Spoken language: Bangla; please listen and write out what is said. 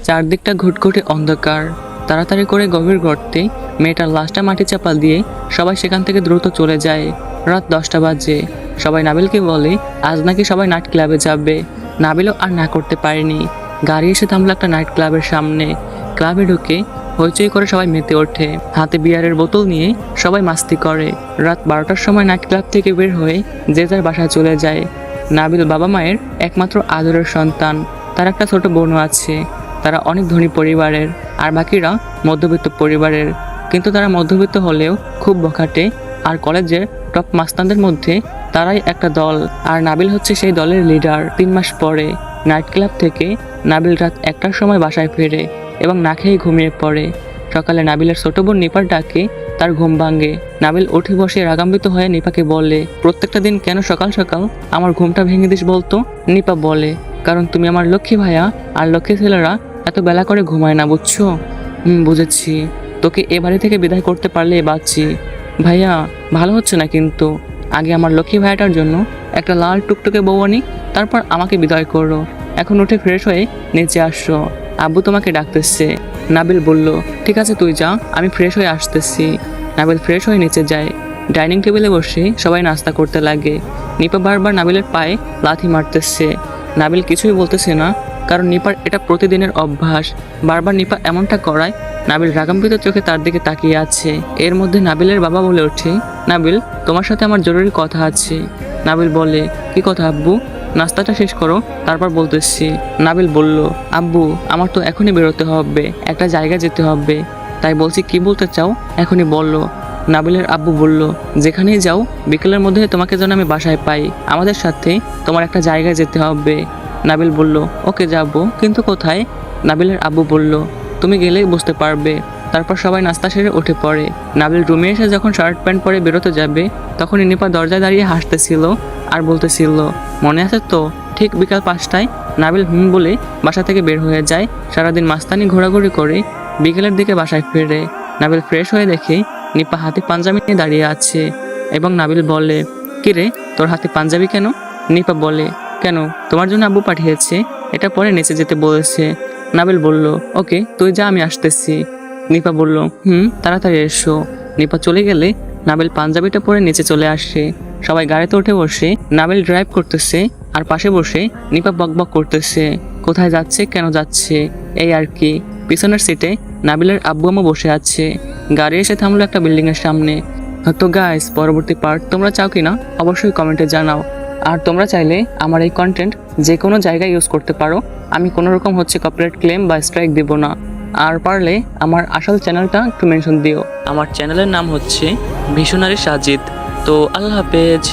চারদিকটা ঘুটঘুটে অন্ধকার। তাড়াতাড়ি করে গভীর গর্তে মেয়েটার লাশটা মাটি চাপা দিয়ে সবাই সেখান থেকে দ্রুত চলে যায়। রাত 10টা বাজে। সবাই নাবিলকে বলে আজ নাকি সবাই নাইট ক্লাবে যাবে। নাবিলও আর না করতে পারেনি। গাড়ি এসে থামলো একটা নাইট ক্লাবের সামনে। ক্লাবে ঢুকে হইচই করে সবাই মেতে ওঠে। হাতে বিয়ারের বোতল নিয়ে সবাই মাস্তি করে। রাত 12টার সময় নাইট ক্লাব থেকে বের হয়ে যে যার বাসায় চলে যায়। নাবিল বাবা মায়ের একমাত্র আদরের সন্তান। তার একটা ছোট বোনও আছে। তারা অনেক ধনী পরিবারের, আর বাকিরা মধ্যবিত্ত পরিবারের। কিন্তু তারা মধ্যবিত্ত হলেও খুব বখাটে, আর কলেজের টপ মাস্তানদের মধ্যে তারাই একটা দল। আর নাবিল হচ্ছে সেই দলের লিডার। 3 মাস পরে নাইট ক্লাব থেকে নাবিল রাত 1টার সময় বাসায় ফেরে এবং না খেয়ে ঘুমিয়ে পড়ে। সকালে নাবিলের ছোট বোন নিপার ডাকে তার ঘুম ভাঙে। নাবিল উঠে বসে রাগান্বিত হয়ে নিপাকে বলে, প্রত্যেকটা দিন কেন সকাল সকাল আমার ঘুমটা ভেঙে দিস বলতো? নিপা বলে, কারণ তুমি আমার লক্ষ্মী ভাইয়া, আর লক্ষ্মী ছেলেরা এত বেলা করে ঘুমায় না, বুঝছো? বুঝেছি। তোকে এ বাড়ি থেকে বিদায় করতে পারলে বাঁচি। ভাইয়া, ভালো হচ্ছে না কিন্তু। আগে আমার লক্ষ্মী ভাইয়াটার জন্য একটা লাল টুকটুকে বউ আনি, তারপর আমাকে বিদায় করো। এখন উঠে ফ্রেশ হয়ে নিচে আসো, আব্বু তোমাকে ডাকতেছে। নাবিল বলল, ঠিক আছে তুই যা, আমি ফ্রেশ হয়ে আসতেছি। নাবিল ফ্রেশ হয়ে নিচে যায়। ডাইনিং টেবিলে বসে সবাই নাস্তা করতে লাগে। নিপা বারবার নাবিলের পায়ে লাথি মারতেছে। নাবিল কিছুই বলতেছে না, কারণ নিপার এটা প্রতিদিনের অভ্যাস। বারবার নিপা এমনটা করায় নাবিল রাগান্বিত চোখে তার দিকে তাকিয়ে আছে। এর মধ্যে নাবিলের বাবা বলে ওঠে, নাবিল, তোমার সাথে আমার জরুরি কথা আছে। নাবিল বলে, কি কথা আব্বু? নাস্তাটা শেষ করো, তারপর বলতেছি। নাবিল বলল, আব্বু, আমার তো এখনই বেরোতে হবে, একটা জায়গায় যেতে হবে। তাই বলছি, কি বলতে চাও এখনই বললো। নাবিলের আব্বু বলল, যেখানেই যাও বিকেলের মধ্যে তোমাকে যেন আমি বাসায় পাই। আমাদের সাথে তোমার একটা জায়গায় যেতে হবে। নাবিল বলল, ওকে যাব, কিন্তু কোথায়? নাবিলের আব্বু বলল, তুমি গেলেই বুঝতে পারবে। তারপর সবাই নাস্তা সেরে উঠে পড়ে। নাবিল রুমে এসে যখন শার্ট প্যান্ট পরে বেরোতে যাবে, তখন নিপা দরজায় দাঁড়িয়ে হাসতেছিল আর বলতেছিল, মনে আছে তো? ঠিক বিকাল 5টায় নাবিল বলে বাসা থেকে বের হয়ে যায়। সারাদিন মাস্তানি ঘোরাঘুরি করে বিকেলের দিকে বাসায় ফেরে। নাবিল ফ্রেশ হয়ে দেখে নিপা হাতে পাঞ্জাবি নিয়ে দাঁড়িয়ে আছে এবং নাবিল বলে, কিরে, তোর হাতে পাঞ্জাবি কেন? নিপা বলে, কেন, তোমার জন্য আব্বু পাঠিয়েছে, এটা পরে নিচে যেতে বলেছে। নাবিল বলল, ওকে, তুই যা, আমি আসতেছি। নিপা বলল, তাড়াতাড়ি এসো। নিপা চলে গেলে নাবিল পাঞ্জাবিটা পরে নিচে চলে আসে। সবাই গাড়িতে উঠে বসে নাবিল ড্রাইভ করতেছে, আর পাশে বসে নিপা বকবক করতেছে, কোথায় যাচ্ছে, কেন যাচ্ছে, এই আর কি। পিছনের সিটে নাবিলের আব্বু আম্মু বসে আছে। গাড়ি এসে থামলো একটা বিল্ডিং এর সামনে। তো গাইস, পরবর্তী পার্ট তোমরা চাও কিনা অবশ্যই কমেন্টে জানাও। আর তোমরা চাইলে আমার এই কন্টেন্ট যে কোনো জায়গায় ইউজ করতে পারো। আমি কোনো রকম কপিরাইট ক্লেম বা স্ট্রাইক দেব না। আর পারলে আমার আসল চ্যানেলটা একটু মেনশন দিও। আমার চ্যানেলের নাম হচ্ছে ভিশনারি সাজিদ। তো আল্লাহ হাফেজ।